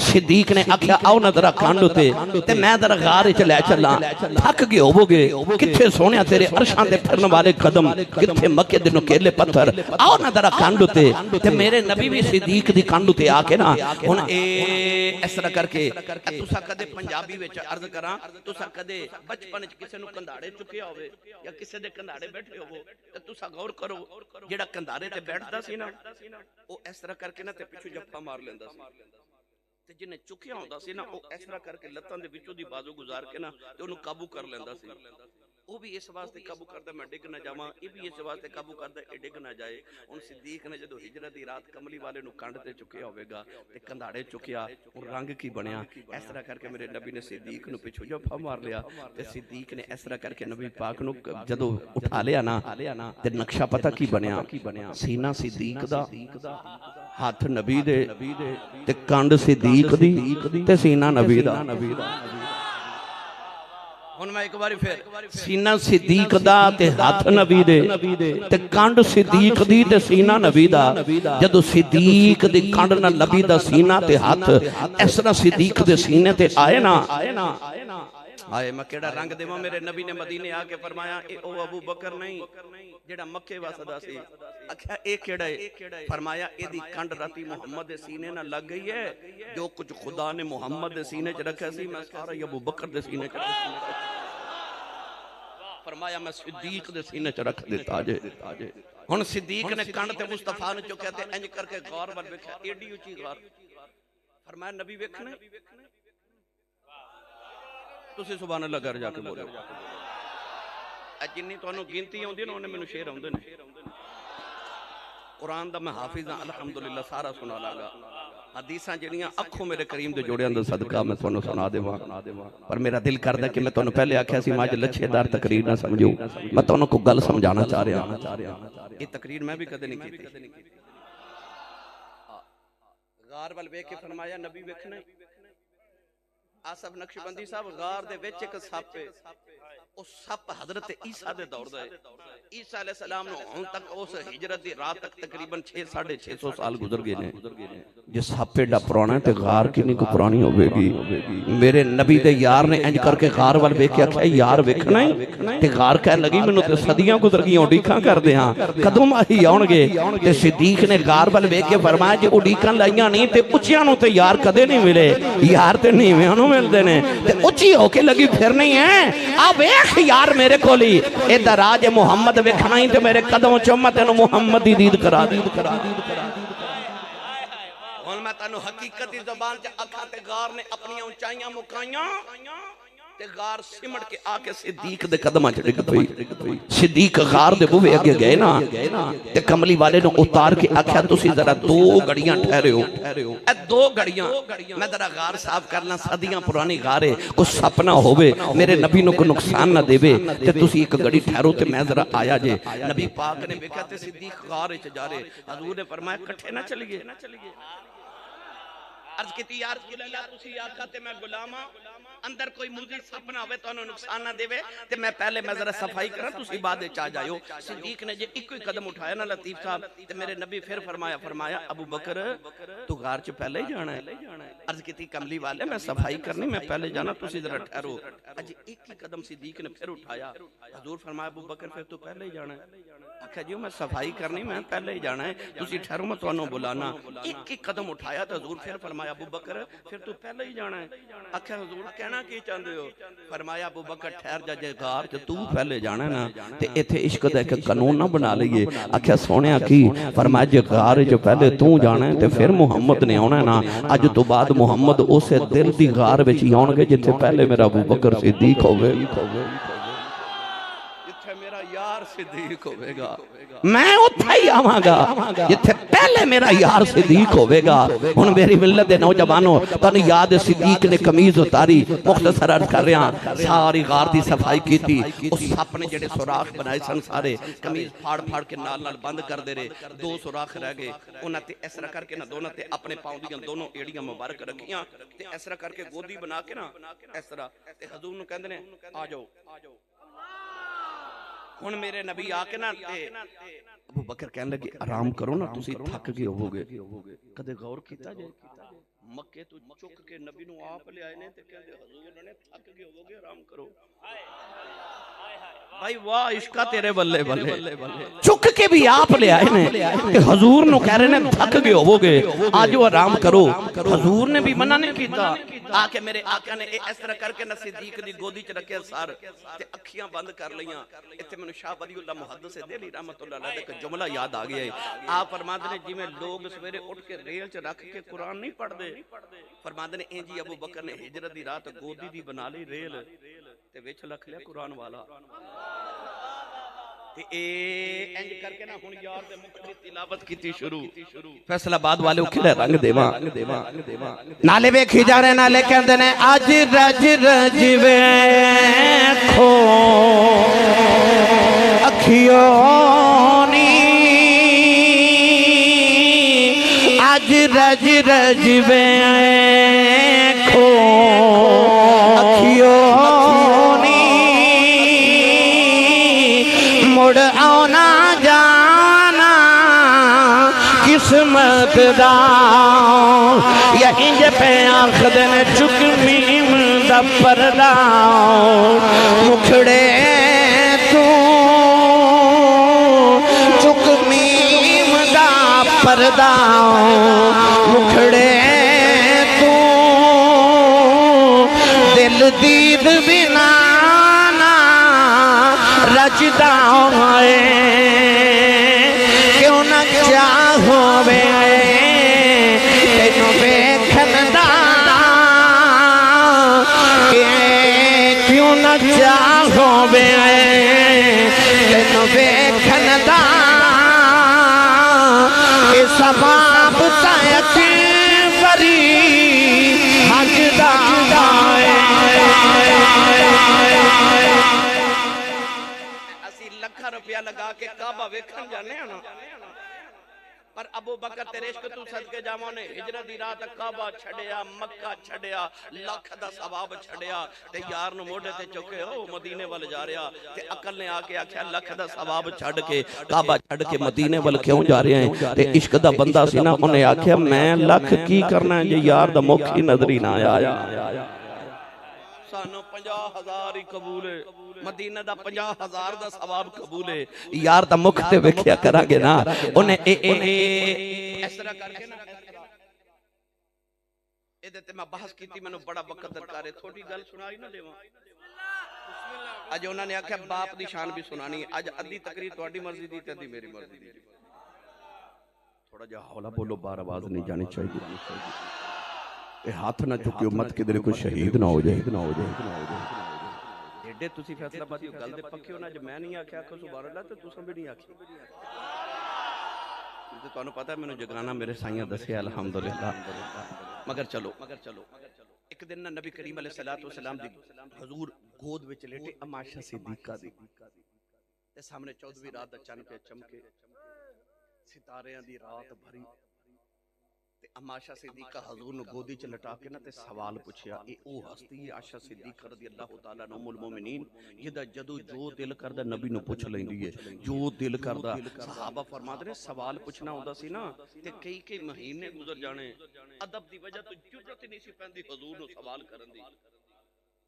صدیق نے آکھیا آؤ نہ ذرا کانڈ تے میں ذرا غار وچ لے چلاں تھک گئے ہووگے کتھے سونیا تیرے عرشاں تے پھرن والے قدم کتھے مکے دے نکیلے پتھر آؤ نہ ذرا کانڈ تے میرے نبی بھی صدیق دی کانڈ تے آ کے نا ہن اے اس طرح کر کے تساں کدے پنجابی وچ عرض کراں تساں کدے بچپن وچ کسے نو کندھاڑے چکیا ہوے یا کسے دے کندھاڑے بیٹھے ہوو تے تساں غور کرو جیڑا کندھارے تے بیٹھدا سی نا وہ اس طرح کر کے نا تے پیچھے جفا مار لیندا سی تے جنہیں چکیا ہوندا سی نا وہ اس طرح کر کے لتاں دے وچوں دی بازو گزار کے نا تے اونوں قابو کر لیندا سی وہ بھی اس واسطے قابو کردا میں ڈگ نہ جاواں یہ بھی اس واسطے قابو کردا اے ڈگ نہ جائے ہن صدیق نے جدوں ہجرت دی رات کملی والے نو کنڈ تے چکیا ہوے گا تے کندھاڑے چکیا اور رنگ کی بنیا اس طرح کر کے میرے نبی نے صدیق نو پیچھے جفا مار لیا تے صدیق نے اس طرح کر کے نبی پاک نو جدوں اٹھا لیا نا تے نقشہ پتہ کی بنیا سینہ صدیق دا ہاتھ نبی دے تے کنڈ صدیق دی تے سینہ نبی دا ہن میں ایک باری پھر سینہ صدیق دا تے ہاتھ نبی دے تے کنڈ صدیق دی تے سینہ نبی دا جدو صدیق دی کنڈ نہ نبی دا سینہ تے ہاتھ اس طرح صدیق دے سینے تے آئے نا آئے میں کیڑا رنگ دیواں میرے نبی نے مدینے آ کے فرمایا اے او ابو بکر نہیں جیڑا مکے واسطہ سی اکھیا اے کیڑا ہے فرمایا اے دی کنڈ راتی محمد دے سینے نہ لگ گئی ہے جو کچھ خدا نے محمد دے سینے چ رکھا سی میں سارا ابو بکر دے سینے چ رکھا فرمایا میں صدیق دے سینے چ رکھ دیتا جے ہن صدیق نے کنڈ تے مصطفیٰ نے چکیا تے انج کر کے غار ول ویکھیا ایڈی اونچی غار فرمایا نبی ویکھنا تسی سبحان اللہ گھر جا کے بولو جنی تانوں گنتی ہوندی نا اونے مینوں شعر آوندے نے قرآن دا میں حافظ ہاں الحمدللہ سارا سنا لاگا حدیثاں جڑیاں اکھوں میرے کریم دے جوڑیاں دا صدقہ میں تانوں سنا دیواں پر میرا دل کردا کہ میں تانوں پہلے آکھیا سی ماج لچھے دار تقریر نہ سمجھو میں تانوں کو گل سمجھانا چاہ رہا ہوں یہ تقریر میں بھی کدے نہیں کیتی غار ول ویکھ کے فرمایا نبی ویکھنا آصف نقشبندی صاحب غار دے وچ ایک سپ ہے اس سپ حضرت عیسیٰ دے دور دا ہے عیسیٰ علیہ السلام نے ہن تک اس ہجرت دی رات تک تقریباً 600 سال گزر گئے نے جس سپ ایڈا پرانا ہے تے غار کتنی کو پرانی ہوے گی میرے نبی دے یار نے انج کر کے غار ول ویکھ کے آکھیا یار ویکھنا ہے تے غار کہہ لگی مینوں تے صدیاں گزر گئیاں اڈیکاں کردے ہاں کدوں آہی آون گے تے صدیق نے غار ول ویکھ کے فرمایا جے اڈیکاں لائیاں نہیں تے اچیاں نوں تے یار کدے نہیں ملے یار تے نیویاں نوں ملدے نے تے اچھی ہو کے لگی پھر نہیں ہے آ ویکھ یار میرے کولی اے دراج محمد ویکھنا ہی تے میرے قدموں چوم تینوں محمد دی دید کرا دی ہن میں تینوں حقیقتی زبان چ اکھاں تے غار نے اپنی اونچائیاں مکائیاں تے غار سمٹ کے آ کے صدیق دے قدماں چ ڈگ پئی صدیق غار دے بوے اگے گئے نا تے کملی والے نو اتار کے آکھیا تسی ذرا 2 گھڑیاں ٹھہرے ہو اے 2 گھڑیاں میں ذرا غار صاف کرنا صدیاں پرانی غار ہے کوئی سپ نہ ہوے میرے نبی نو کوئی نقصان نہ دیوے تے تسی ایک گھڑی ٹھہرو تے میں ذرا آیا جے نبی پاک نے ویکھیا تے صدیق غار وچ جا رہے حضور نے فرمایا کٹھے نہ چلیے عرض کیتی یا رسول اللہ تسی آکھا تے میں غلاماں اندر کوئی مجھے سپنا ہوئے تو انہوں نقصان نہ دے تے میں پہلے میں ذرا صفائی کرا تسی بعد چاہ جائیو صدیق نے جے ایک قدم اٹھایا نا لطیف صاحب تے میرے نبی پھر فرمایا ابو بکر تو غار چ پہلے ہی جانا ہے عرض کیتی کملی والے میں صفائی کرنی میں پہلے جانا تسی ذرا ٹھہرو اج ایک ہی قدم صدیق نے پھر اٹھایا حضور فرمایا ابو بکر پھر تو پہلے ہی جانا ہے آکھا جی میں صفائی کرنی میں پہلے ہی جانا ہے تسی ٹھہرو میں تانوں بلانا ایک ہی قدم اٹھایا تو حضور پھر فرمایا ابو بکر پھر تو پہلے ہی جانا ہے آکھا حضور کہنا کی چاہندے ہو فرمایا ابو بکر ٹھہر جا جے غار تے تو پہلے جانا ہے نا تے ایتھے عشق دا ایک قانون نہ بنا لئیے آکھیا سونیا کی فرمایا جے غار جو پہلے تو جانا ہے تے پھر محمد نے آنا ہے نا اج تو بعد محمد اسے دل دی غار وچ ہی آن گے جتھے پہلے میرا ابو بکر صدیق ہوئے جتھے میرا یار صدیق ہوئے گا میں اتھا ہی آواں گا جتھے پہلے میرا یار صدیق ہوئے گا ہن میری ملت دے نوجوانوں تانوں یاد صدیق نے قمیض اتاری مختصر عرض کر رہا ساری غار دی صفائی کیتی اس سپ نے جڑے سوراخ بنائے سن سارے قمیض پھاڑ کے نال بند کر دے رہے 2 سوراخ رہ گئے انہاں تے اس طرح کر کے نہ دونوں تے اپنے پاؤں دیاں دونوں ایڑیاں مبارک رکھیاں تے اس طرح کر کے گودی بنا کے نا اس طرح تے حضور نوں کہندے نے آ جاؤ ہن میرے نبی آ کے نا ابو بکر کہنے لگے آرام کرو نا تسی تھک گئے ہوگے کدے غور کیتا جائے مکے تو چک کے نبی نو آپ لے آئے نے تے کہندے حضور نے تھک گئے ہوگے آرام کرو بھائی واہ عشقہ تیرے بلے بلے چک کے بھی آپ لے آئے نے تے حضور نو کہہ رہے نے تھک گئے ہوگے آجو آرام کرو حضور نے بھی منع نہیں کیتا آکے میرے آقا نے اس طرح کر کے نہ صدیق دی گودی چ رکھے سار تے اکھیاں بند کر لیاں ایتھے مینوں شاہ ولی اللہ محدث دہلوی رحمتہ اللہ علیہ کا جملہ یاد آ گیا ہے آپ فرماتے نے جی میں لوگ سویرے اٹھ کے ریل چ رکھ کے قرآن نہیں پڑھ دے فرماتے نے انجی ابو بکر نے ہجرت دی رات گودی دی بنا لی ریل تے وچ لکھ لیا قرآن والا تے اے انج کر کے نا ہن یار دے مکھ دی تلاوت کیتی شروع فیصل آباد والے کھلے رنگ دیواں نالے ویکھی جا رہے نالے کہندے نے اج رج رج ویکھو اکھیوں نی اج رج رج ویکھو اکھیوں نی مڑ آنا جانا قسمت دا یا انج پہ آخد نے چک میم دا پردہ مکھڑے تو چک میم دا پردہ مکھڑے تو دل دید بنا رجدہ ہوئے کیوں نہ چاہو بے تینوں بے کھندا کیوں نہ چاہو بے تینوں بے کھندا کہ سباب تایت بری حجدہ روپیہ لگا کے کعبہ ویکھن جانے ہیں نا پر ابو بکر تیرے عشق تو صدقے جاواں نے ہجرت دی رات کعبہ چھڑیا مکہ چھڑیا لاکھ دا ثواب چھڑیا تے یار نو موڑے تے چکے او مدینے وال جا رہا تے عقل نے آ کے آکھیا لاکھ دا ثواب چھڑ کے کعبہ چھڑ کے مدینے وال کیوں جا رہے ہیں تے عشق دا بندہ سی نا انہیں آکھیا میں لاکھ کی کرنا ہے یہ یار دا موقعی نظری نہ آیا سانو 50,000 ہی قبول ہے مدینہ دا 50,000 دا ثواب قبول ہے یار دا مکھ تے ویکھیا کراں گے نا انہیں اس طرح کر کے نا اے تے میں بحث کیتی مینوں بڑا وقت درکار ہے تھوڑی گل سنائی نہ دیواں اج انہاں نے آکھیا باپ دی شان بھی سنانی ہے اج ادھی تقریر تہاڈی مرضی دی تے ادھی میری مرضی دی تھوڑا جہا ہولا بولو بار آواز نہیں جانی چاہیے اے ہاتھ نہ چکیو مت کدھر کوئی شہید نہ ہو جائے ایڈے تسی فیصلہ آبادی گل دے پکے ہو نا جو میں نہیں آکھیا آکھو سبحان اللہ تے تساں بھی نہیں آکھی تے تانوں پتہ ہے مینوں جگرانا میرے سائیاں دسیا الحمدللہ مگر چلو ایک دن نا نبی کریم علیہ السلام دی حضور گود وچ لیٹے عائشہ صدیقہ دی تے سامنے 14ویں رات دا چن پہ چمکے ستاریاں دی رات بھری تے عائشہ صدیقہ حضور نو گودی چ لٹا کے نا تے سوال پوچھیا اے او ہستی ہے عائشہ صدیقہ رضی اللہ تعالی عنہ ام المومنین جدا جدو جو دل کردا نبی نو پوچھ لیندی ہے جو دل کردا صحابہ فرماتے نے سوال پوچھنا ہوندا سی نا تے کئی مہینے گزر جانے ادب دی وجہ تو جرأت نہیں سی پیندی حضور نو سوال کرن دی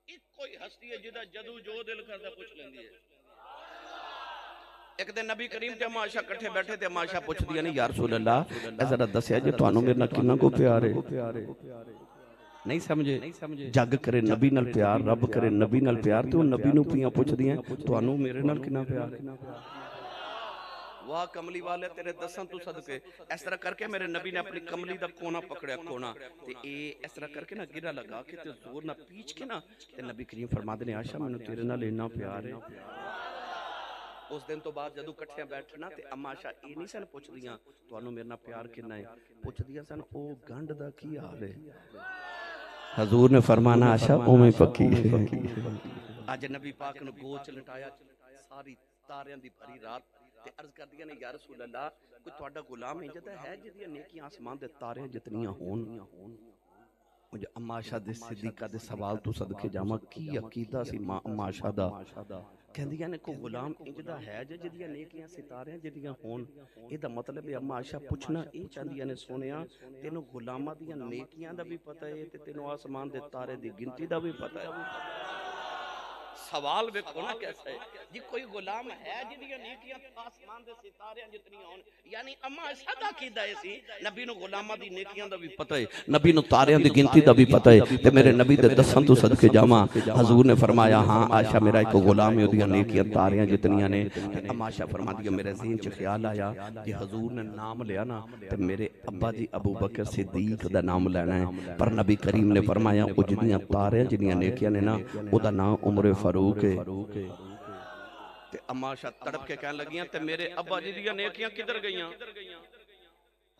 ایک کوئی ہستی ہے جدا جدو جو دل کردا پوچھ لیندی ہے ایک دن نبی کریم تے عائشہ کٹھے بیٹھے تے عائشہ پوچھ دیا نے یا رسول اللہ اے ذرا دسیا جے تانوں میرے نال کنا کو پیار ہے نہیں سمجھے جگ کرے نبی نال پیار رب کرے نبی نال پیار تے او نبی نو پیاں پوچھ دیاں تانوں میرے نال کنا پیار ہے واہ کملی والے تیرے دساں تو صدقے اس طرح کر کے میرے نبی نے اپنی کملی دا کونا پکڑیا کونا تے اے اس طرح کر کے نا گرا لگا کے تے زور نہ پیچ کے نا تے نبی کریم فرماتے نے عائشہ مینوں تیرے نال اتنا پیار ہے اس دن تو بعد جدو کٹھے بیٹھنا تے عائشہ اے نہیں سن پوچھ دیاں تانوں میرے نال پیار کنا ہے پوچھ دیا سن او گنڈ دا کی حال ہے حضور نے فرمانا عائشہ اوویں پکی ہے اج نبی پاک نو گوچ لٹایا ساری تاریاں دی بھری رات تے عرض کر دیا نے یا رسول اللہ کوئی تہاڈا غلام ہے جدا ہے جدیاں نیکیاں آسمان دے تارے جتنیاں ہون مجھے عائشہ دے صدیقہ دے سوال تو صدقے جاواں کی عقیدہ سی عائشہ دا کہندیاں نے کوئی غلام انجدہ ہے جدیاں نیکیاں ستاریاں جدیاں ہون اے دا مطلب ہے اما عائشہ پوچھنا اے چاندیاں نے سونیاں تینوں غلامہ دیاں نیکیاں دا بھی پتہ ہے تے تینوں آسمان دے تارے دی گنتی دا بھی پتہ ہے سوال بیکھو نا کیسا ہے جی کوئی غلام ہے جدیاں نیکیاں آسمان دے ستاریاں جتنی ہون یعنی اما عائشہ دا کیدا ہے سی نبی نو غلامہ دی نیکیاں دا بھی پتہ ہے نبی نو تاریاں دی گنتی دا بھی پتہ ہے تے میرے نبی دے دسن تو صدقے جاواں حضور نے فرمایا ہاں عائشہ میرا ایک غلام ہے اودیاں نیکیاں تاریاں جتنیاں نے اما عائشہ فرماتی ہے میرے ذہن چ خیال آیا کہ حضور نے نام لیا نا تے میرے ابا جی ابو بکر صدیق دا نام لینا ہے پر نبی کریم نے فرمایا او جدیاں تاریاں جدیاں نیکیاں نے نا او دا نام عمر فاروق ہے تے اما عائشہ تڑپ کے کہنے لگیاں تے میرے ابا جی دیاں نیکیاں کدھر گئیاں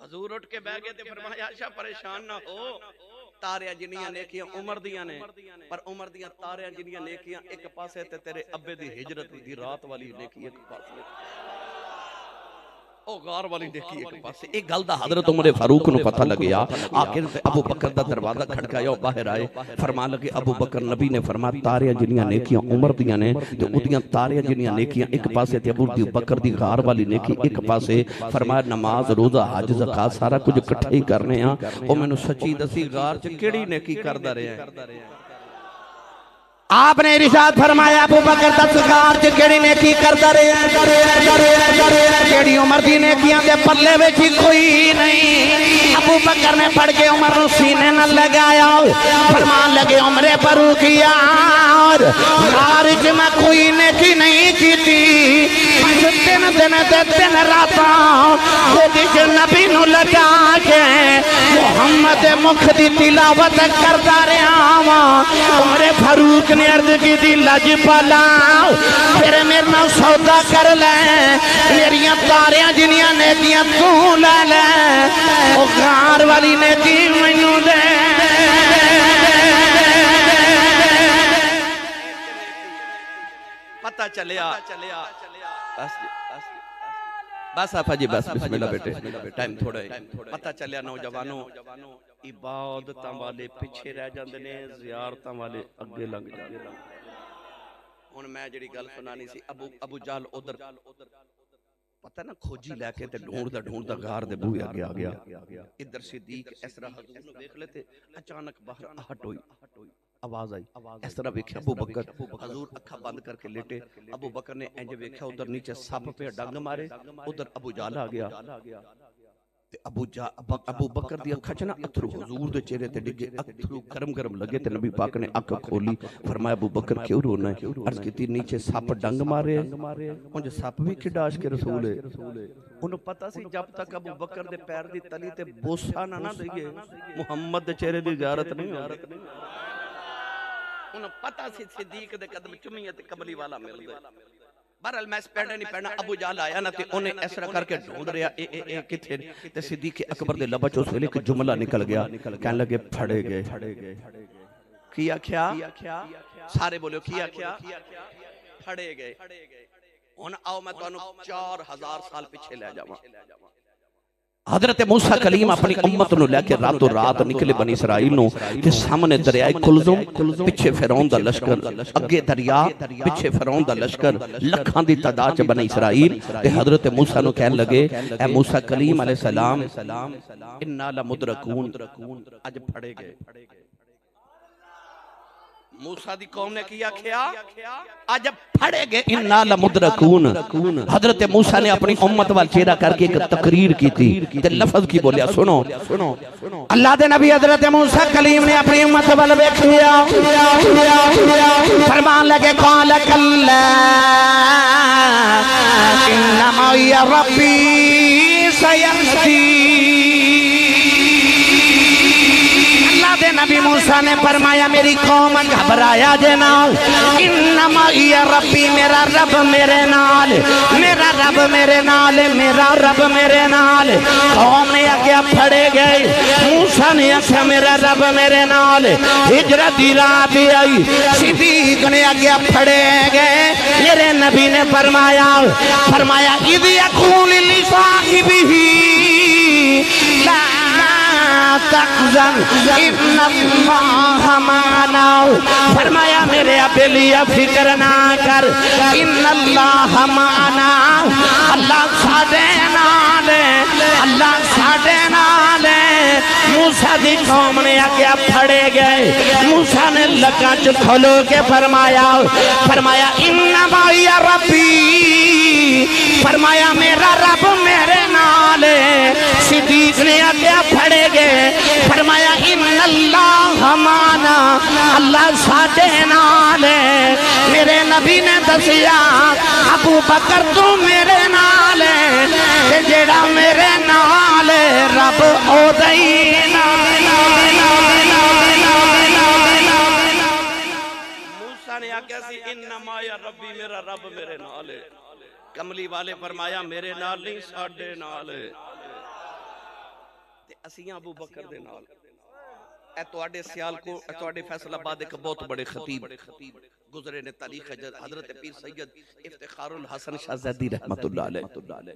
حضور اٹھ کے بیٹھ گئے تے فرمایا عائشہ پریشان نہ ہو تاریاں جنیاں نیکیاں عمر دیاں نے پر عمر دیاں تاریاں جنیاں نیکیاں ایک پاسے تے تیرے ابے دی ہجرت دی رات والی نیکی ایک پاسے او غار والی نیکی ایک پاسے ایک گل دا حضرت عمر فاروق نو پتہ لگیا آخر ابو بکر دا دروازہ کھڑکایا اور باہر آئے فرمان لگے ابو بکر نبی نے فرمایا تاریاں جنیاں نیکیاں عمر دیاں نے تے اودیاں تاریاں جنیاں نیکیاں ایک پاسے تے ابو بکر دی غار والی نیکی ایک پاسے فرمایا نماز روزہ حج زکات سارا کچھ اکٹھے ہی کرنے ہاں او مینوں سچی دسی غار چ کیڑی نیکی کردا رہیا ہے آپ نے ارشاد فرمایا ابو بکر دستگار چ کیڑی نیکی کردا رہیا کیڑی عمر دی نیکیاں دے پلے وچ کوئی نہیں ابو بکر نے پڑھ کے عمر نو سینے نال لگایا فرمان لگے عمر فاروق یار غار چ میں کوئی نیکی نہیں کیتی تین دن تے تین راتاں خود نبی نو لگا کے محمد مکھ دی تلاوت کردا رہیا وا عمر فاروق نے عرض کی دی لج پالا پھر میرے نال سودا کر لے میریاں تاریاں جنیاں نیکیاں تو لے لے او غار والی نیکی مینوں دے پتہ چلیا بس آفا جی بس بسم اللہ بیٹے ٹائم تھوڑا ہے پتہ چلیا نوجوانوں عبادتاں والے پیچھے رہ جاندے نے زیارتاں والے اگے لنگ جاندے ہن میں جڑی گل سنانی سی ابو جہل ادھر پتہ نا کھوجی لے کے تے ڈھونڈدا غار دے بوئے اگے آ گیا ادھر صدیق اس طرح حضور نو دیکھ لے تے اچانک باہر آہٹ ہوئی آواز آئی اس طرح ویکھیا ابو بکر حضور اکھاں بند کر کے لیٹے ابو بکر نے انج ویکھیا ادھر نیچے سپ پہ ڈنگ مارے ادھر ابو جہل آ گیا تے ابو بکر دی اکھاں چ نا اتھرو حضور دے چہرے تے ڈگے اتھرو گرم لگے تے نبی پاک نے اکھ کھولی فرمایا ابو بکر کیوں رونا ہے عرض کیتی نیچے سپ ڈنگ مارے اونج سپ بھی کھڈاش کے رسول ہے انہوں پتہ سی جب تک ابو بکر دے پیر دی تلی تے بوسا نہ دئیے محمد دے چہرے دی زیارت نہیں انہوں پتہ سی صدیق دے قدم چمیے تے کملی والا مل گئے بہرحال میں اس پہنے نہیں پہنا ابو جہل آیا نا تے انہیں اس طرح کر کے ڈھونڈ رہا اے کتھے تے صدیق اکبر دے لبا چ اس ویلے ایک جملہ نکل گیا کہنے لگے پھڑے گئے کیا کیا سارے بولو کیا پھڑے گئے ہن آؤ میں تانوں 4000 سال پیچھے لے جاواں حضرت موسیٰ کلیم اپنی امت نو لے کے راتوں رات نکلے بنی اسرائیل نو کہ سامنے دریائے کلزم پچھے فرعون دا لشکر اگے دریا پچھے فرعون دا لشکر لکھاں دی تعداد چ بنی اسرائیل تے حضرت موسیٰ نو کہنے لگے اے موسیٰ کلیم علیہ السلام انا لمدرکون اج پھڑے گئے موسیٰ دی قوم نے کیا آج پھڑے گئے انا لمدرکون حضرت موسیٰ نے اپنی امت وال چہرہ کر کے ایک تقریر کی تھی تے لفظ کی بولیا سنو اللہ دے نبی حضرت موسیٰ کلیم نے اپنی امت وال ویکھیا فرمان لگے قال کلا انما یا ربی سیہدین دے نبی موسیٰ نے فرمایا میری قوم گھبرایا جنا انما یا ربی میرا رب میرے نال میرا رب میرے نال میرا رب میرے نال قوم نے آگیا پھڑے گئے موسیٰ نے آگیا میرا رب میرے نال ہجرت دی راہ بھی آئی صدیق نے آگیا پھڑے گئے میرے نبی نے فرمایا اذ یقول لصاحبہ لا تحزن ان اللہ معنا فرمایا میرے ابلیہ فکر نہ کر ان اللہ معنا اللہ ساڈے نال اللہ ساڈے نال موسیٰ دی قوم نے آگیا پھڑے گئے موسیٰ نے لکاں چ کھلو کے فرمایا انما یا ربی فرمایا میرا رب میرے نال صدیق نے آگیا پھڑے گئے فرمایا ان اللہ معنا اللہ ساڈے نال میرے نبی نے دسیا ابو بکر تو میرے نال تے جیڑا میرے نال رب او دئی موسیٰ نے آگیا سی انما یا ربی میرا رب میرے نال کملی والے فرمایا میرے نال نہیں ساڈے نال تے اسیاں ابو بکر دے نال اے تواڈے سیال کو تواڈے فیصل آباد ایک بہت بڑے خطیب گزرے نے تاریخ حضرت پیر سید افتخار الحسن شاہزادی رحمت اللہ علیہ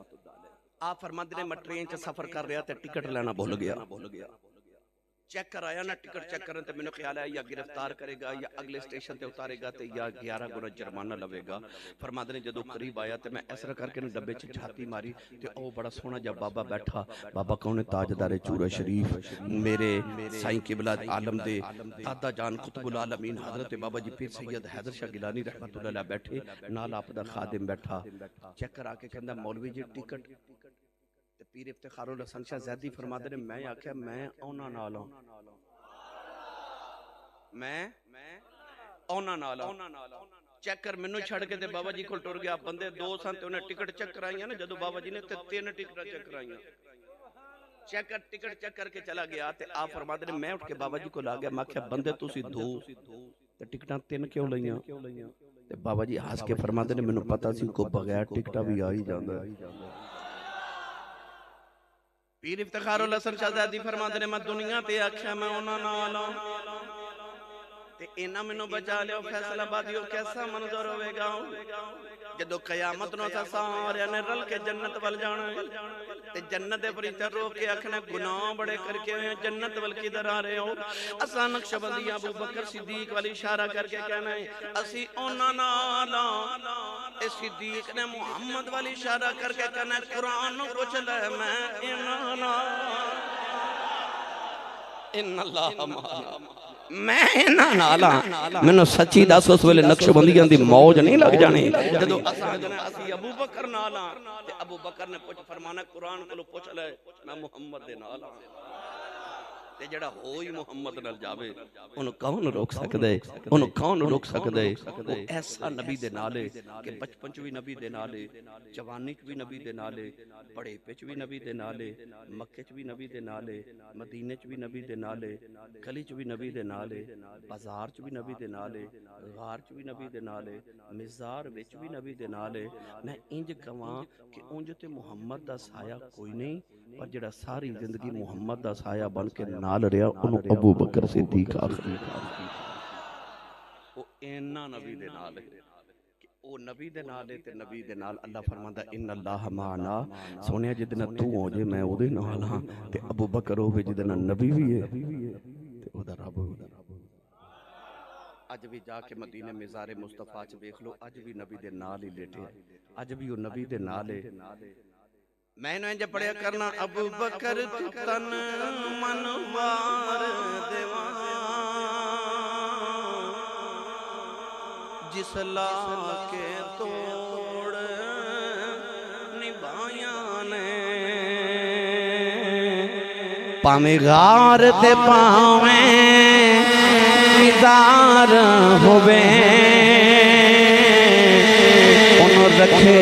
آپ فرماندے نے میں ٹرین چ سفر کر رہا تے ٹکٹ لینا بھول گیا چیک کر آیا نا ٹکٹ چیک کرن تے مینوں خیال ہے یا گرفتار کرے گا یا اگلے اسٹیشن تے اتارے گا تے یا 11 گنا جرمانہ لوے گا فرماندے نے جدوں قریب آیا تے میں اس طرح کر کے ڈبے چ جھاتی ماری تے او بڑا سونا جا بابا بیٹھا بابا کون ہے تاجدار چورہ شریف میرے سائیں قبلہ عالم دے دادا جان قطب العالمین حضرت بابا جی پیر سید حیدر شاہ گیلانی رحمت اللہ علیہ بیٹھے نال آپ دا خادم بیٹھا چیک کرا کے کہندا مولوی جی ٹکٹ پیر افتخار الحسن شاہزادی فرماتے نے میں آکھیا میں اونا نال ہوں میں اونا نال ہوں چیک کر منو چھڑ کے تے بابا جی کو ٹر گیا بندے دو سن تے انہیں ٹکٹ چیک کرائیاں نا جدو بابا جی نے تے 3 ٹکٹ چیک کرائیاں چیک کر ٹکٹ چیک کر کے چلا گیا تے آپ فرماتے نے میں اٹھ کے بابا جی کو لا گیا میں آکھیا بندے تسی دو تے ٹکٹاں 3 کیوں لئیاں تے بابا جی ہنس کے فرماتے نے منو پتہ سی کو بغیر ٹکٹا بھی آ ہی جاندا ہے پیر افتخار الحسن شاہزادی فرماتے نے میں دنیا تے آکھیا میں انہاں نال تے انہاں مینوں بچا لیو فیصل آبادیو کیسا منظر ہوے گا جدو قیامت نو سارے نے رل کے جنت ول جانا تے جنت دے فرشتے روک کے آکھنا گناہ بڑے کر کے جنت ول کدھر آ رہے ہو اساں نقشبندی ابو بکر صدیق والی اشارہ کر کے کہنا ہے اسی انہاں نال اے صدیق نے محمد والی اشارہ کر کے کہنا ہے قرآن نو پوچھ لے میں انہاں نال ان اللہ معنا میں انہاں نال مینوں سچی دس اس ویلے نقشبندیاں دی موج نہیں لگ جانی جدو اسی ابو بکر نال تے ابو بکر نے پوچھ فرمانا قرآن کولو پوچھ لے میں محمد دے نال تے جڑا ہوئی محمد نال جاوے انہوں کون روک سکدے انہوں کون روک سکدے وہ ایسا نبی دے نالے کہ بچپن چ بھی نبی دے نالے جوانی چ بھی نبی دے نالے بڑے پچ بھی نبی دے نالے مکے چ بھی نبی دے نالے مدینے چ بھی نبی دے نالے گلی چ بھی نبی دے نالے بازار چ بھی نبی دے نالے غار چ بھی نبی دے نالے مزار وچ بھی نبی دے نالے میں انج کہاں کہ انج تے محمد دا سایہ کوئی نہیں پر جڑا ساری زندگی محمد دا سایہ بن کے نال رہا انہوں ابو بکر صدیق آخری وہ اینا نبی دے نال ہے وہ نبی دے نال ہے تے نبی دے نال اللہ فرماتا ان اللہ معنا سونیا جدنا تو ہو جے میں او دے نال ہاں تے ابو بکر ہوے جدنا نبی بھی ہے تے او دا رب اج بھی جا کے مدینے مزار مصطفیٰ چ دیکھ لو اج بھی نبی دے نال ہی لیٹے اج بھی وہ نبی دے نال ہے میں نے جب پڑھیا کرنا ابو بکر تن منوار دیوان جس لا کے توڑ نبھائیاں نے پامے غار تے پامے مزار ہوئے انہوں رکھے